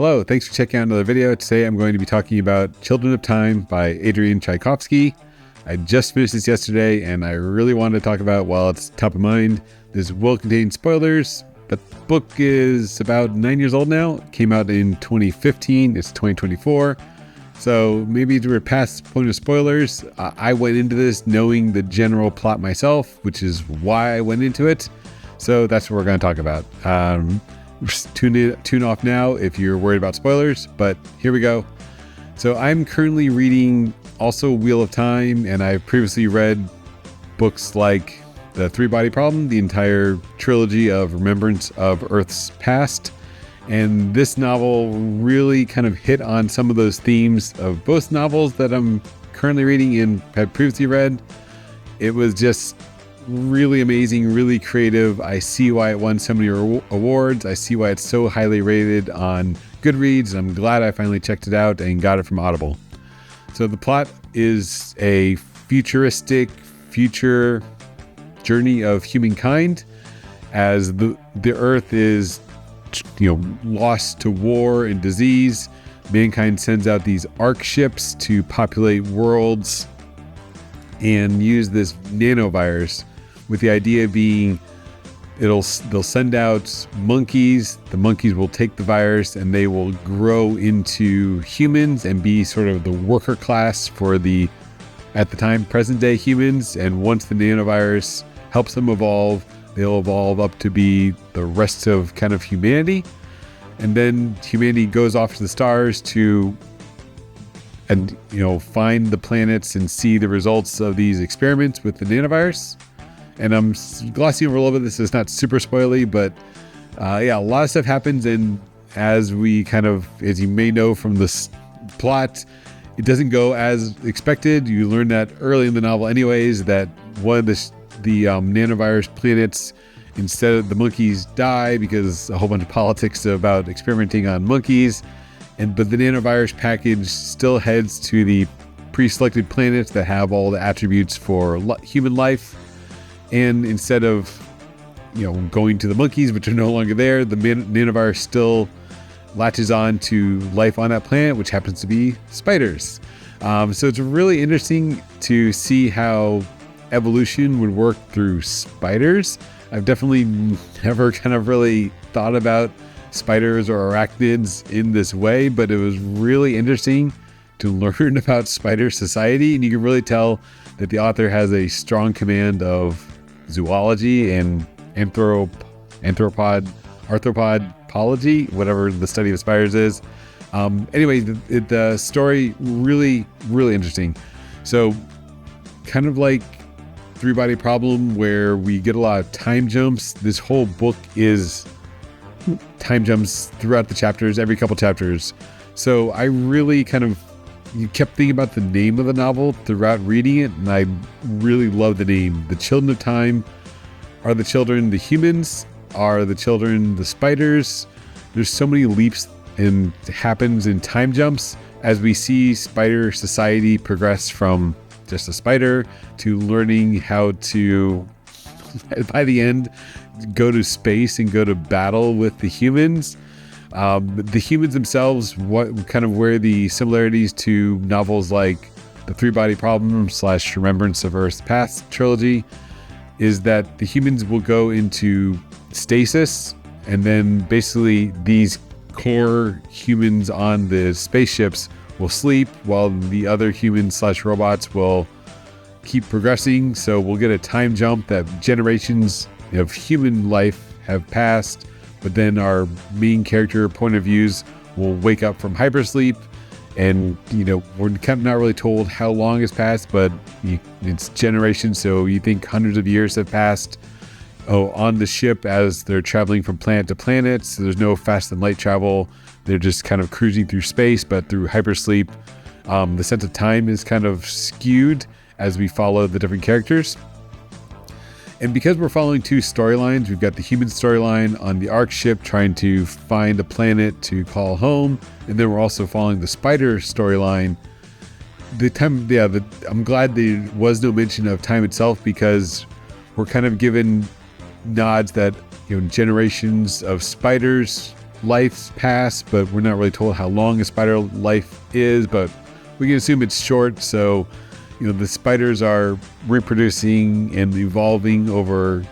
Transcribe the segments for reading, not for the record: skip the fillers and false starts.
Hello, thanks for checking out another video. Today I'm going to be talking about Children of Time by Adrian Tchaikovsky. I just finished this yesterday and I really wanted to talk about while it's top of mind. This will contain spoilers, but the book is about 9 years old now. It came out in 2015, it's 2024. So maybe to past the point of spoilers, I went into this knowing the general plot myself, which is why I went into it. So that's what we're going to talk about. Tune off now if you're worried about spoilers, but here we go. So I'm currently reading also Wheel of Time, and I've previously read books like The Three-Body Problem, the entire trilogy of Remembrance of Earth's Past. And this novel really kind of hit on some of those themes of both novels that I'm currently reading and had previously read. It was just really amazing, really creative. I see why it won so many awards. I see why it's so highly rated on Goodreads. I'm glad I finally checked it out and got it from Audible. So the plot is a futuristic future journey of humankind as the Earth is lost to war and disease. Mankind sends out these ark ships to populate worlds and use this nanovirus, with the idea being they'll send out monkeys. The monkeys will take the virus and they will grow into humans and be sort of the worker class for the, at the time, present day humans. And once the nanovirus helps them evolve, they'll evolve up to be the rest of kind of humanity. And then humanity goes off to the stars to find the planets and see the results of these experiments with the nanovirus. And I'm glossing over a little bit. This is not super spoily, but a lot of stuff happens. And as you may know from this plot, it doesn't go as expected. You learn that early in the novel anyways, that one of the nanovirus planets, instead of the monkeys die because a whole bunch of politics about experimenting on monkeys. But the nanovirus package still heads to the pre-selected planets that have all the attributes for human life. And instead of, going to the monkeys, which are no longer there, the nanovirus still latches on to life on that planet, which happens to be spiders. So it's really interesting to see how evolution would work through spiders. I've definitely never kind of really thought about spiders or arachnids in this way, but it was really interesting to learn about spider society. And you can really tell that the author has a strong command of zoology and arthropodology, whatever the study of spiders is. Anyway, the story really, really interesting. So kind of like Three-Body Problem, where we get a lot of time jumps. This whole book is time jumps throughout the chapters, every couple chapters. So I really you kept thinking about the name of the novel throughout reading it, and I really love the name. The Children of Time are the children, the humans are the children, the spiders. There's so many leaps and happens in time jumps as we see spider society progress from just a spider to learning how to, by the end, go to space and go to battle with the humans. The humans themselves, where the similarities to novels like The Three-Body Problem / Remembrance of Earth's Past trilogy is that the humans will go into stasis, and then basically these core humans on the spaceships will sleep while the other humans / robots will keep progressing. So we'll get a time jump that generations of human life have passed, but then our main character point of views will wake up from hypersleep, and we're kind of not really told how long has passed, but it's generations, so you think hundreds of years have passed on the ship as they're traveling from planet to planet. So there's no fast and light travel. They're just kind of cruising through space, but through hypersleep. The sense of time is kind of skewed as we follow the different characters. And because we're following two storylines, we've got the human storyline on the Ark ship trying to find a planet to call home, and then we're also following the spider storyline. I'm glad there was no mention of time itself, because we're kind of given nods that generations of spiders lives pass, but we're not really told how long a spider life is, but we can assume it's short. So, the spiders are reproducing and evolving over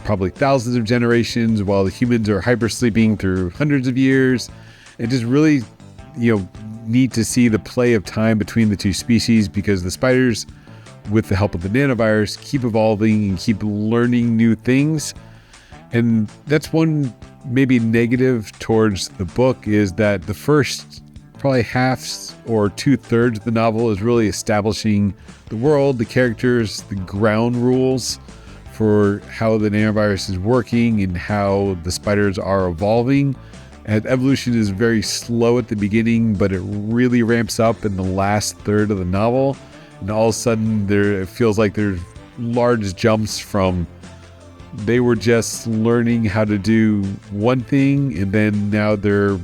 probably thousands of generations, while the humans are hypersleeping through hundreds of years. And just really, neat to see the play of time between the two species, because the spiders, with the help of the nanovirus, keep evolving and keep learning new things. And that's one maybe negative towards the book, is that the first probably half or 2/3 of the novel is really establishing the world, the characters, the ground rules for how the nanovirus is working and how the spiders are evolving. And evolution is very slow at the beginning, but it really ramps up in the last third of the novel. And all of a sudden, it feels like there's large jumps from they were just learning how to do one thing, and then now they're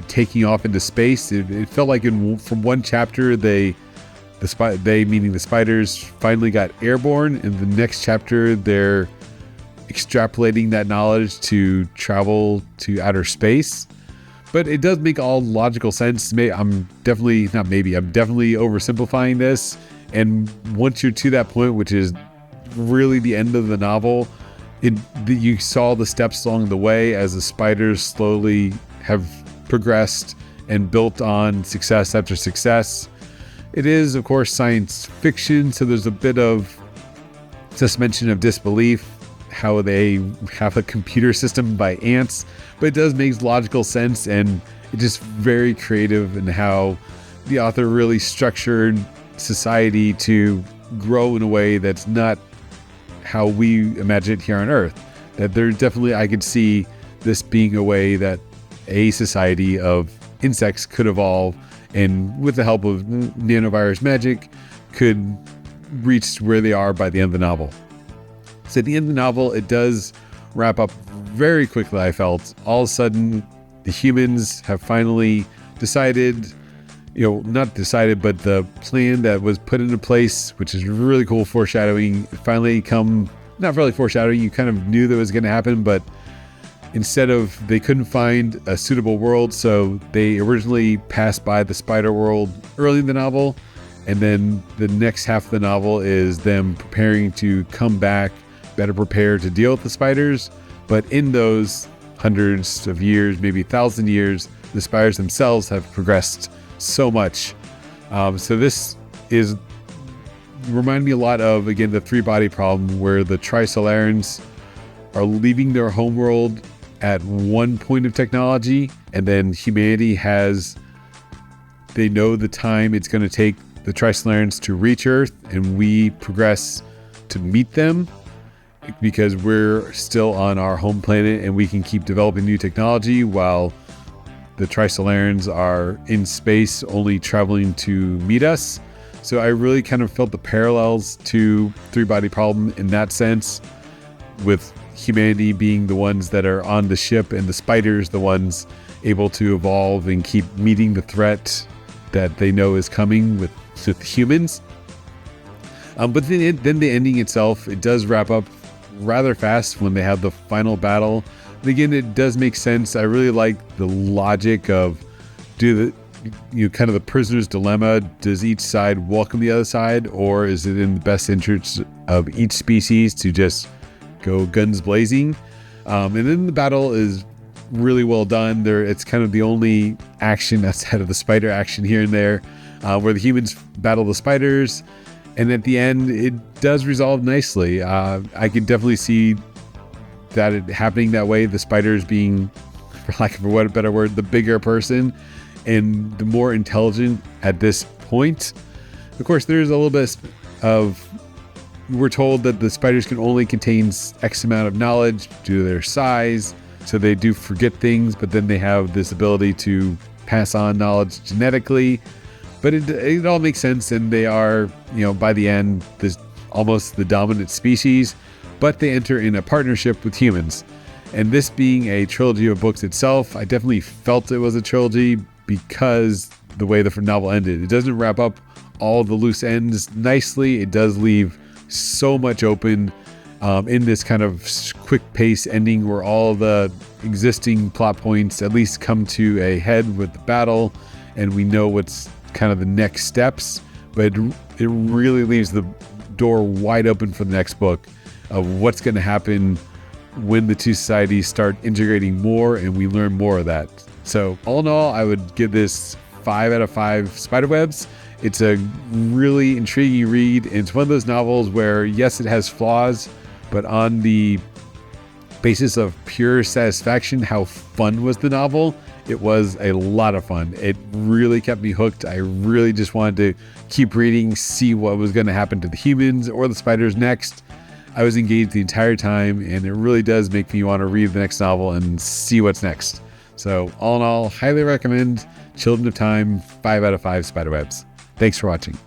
taking off into space. It felt like from one chapter, they meaning the spiders, finally got airborne. In the next chapter, they're extrapolating that knowledge to travel to outer space. But it does make all logical sense. I'm definitely oversimplifying this. And once you're to that point, which is really the end of the novel, you saw the steps along the way as the spiders slowly have progressed and built on success after success. It is, of course, science fiction, so there's a bit of suspension of disbelief, how they have a computer system by ants, but it does make logical sense, and it's just very creative in how the author really structured society to grow in a way that's not how we imagine it here on Earth. That there's definitely, I could see this being a way that a society of insects could evolve, and with the help of nanovirus magic, could reach where they are by the end of the novel. So at the end of the novel, it does wrap up very quickly, I felt. All of a sudden, the humans have finally decided, not decided, but the plan that was put into place, which is really cool foreshadowing, finally not really foreshadowing, you kind of knew that was going to happen, but they couldn't find a suitable world, so they originally passed by the spider world early in the novel, and then the next half of the novel is them preparing to come back, better prepared to deal with the spiders. But in those hundreds of years, maybe 1,000 years, the spiders themselves have progressed so much. So this remind me a lot of, again, the three-body problem, where the Trisolarans are leaving their homeworld at one point of technology, and then humanity they know the time it's going to take the Trisolarans to reach Earth, and we progress to meet them because we're still on our home planet and we can keep developing new technology, while the Trisolarans are in space only traveling to meet us. So I really kind of felt the parallels to Three-Body Problem in that sense, with humanity being the ones that are on the ship and the spiders the ones able to evolve and keep meeting the threat that they know is coming with humans. But then the ending itself, it does wrap up rather fast when they have the final battle. And again, it does make sense. I really like the logic of kind of the prisoner's dilemma. Does each side welcome the other side, or is it in the best interest of each species to just go guns blazing? And then the battle is really well done. It's kind of the only action outside of the spider action here and there, where the humans battle the spiders, and at the end it does resolve nicely. I could definitely see that it happening that way, the spiders being, for lack of a better word, the bigger person and the more intelligent at this point. Of course, there's a little bit of, we're told that the spiders can only contain X amount of knowledge due to their size, so they do forget things, but then they have this ability to pass on knowledge genetically. But it all makes sense, and they are, by the end, almost the dominant species, but they enter in a partnership with humans. And this being a trilogy of books itself, I definitely felt it was a trilogy because the way the novel ended. It doesn't wrap up all the loose ends nicely. It does leave so much open. in this kind of quick pace ending where all the existing plot points at least come to a head with the battle, and we know what's kind of the next steps, but it really leaves the door wide open for the next book of what's going to happen when the two societies start integrating more and we learn more of that. So all in all, I would give this 5 out of 5 spiderwebs. It's a really intriguing read. And it's one of those novels where, yes, it has flaws, but on the basis of pure satisfaction, how fun was the novel, it was a lot of fun. It really kept me hooked. I really just wanted to keep reading, see what was going to happen to the humans or the spiders next. I was engaged the entire time, and it really does make me want to read the next novel and see what's next. So all in all, highly recommend Children of Time, 5 out of 5 spiderwebs. Thanks for watching.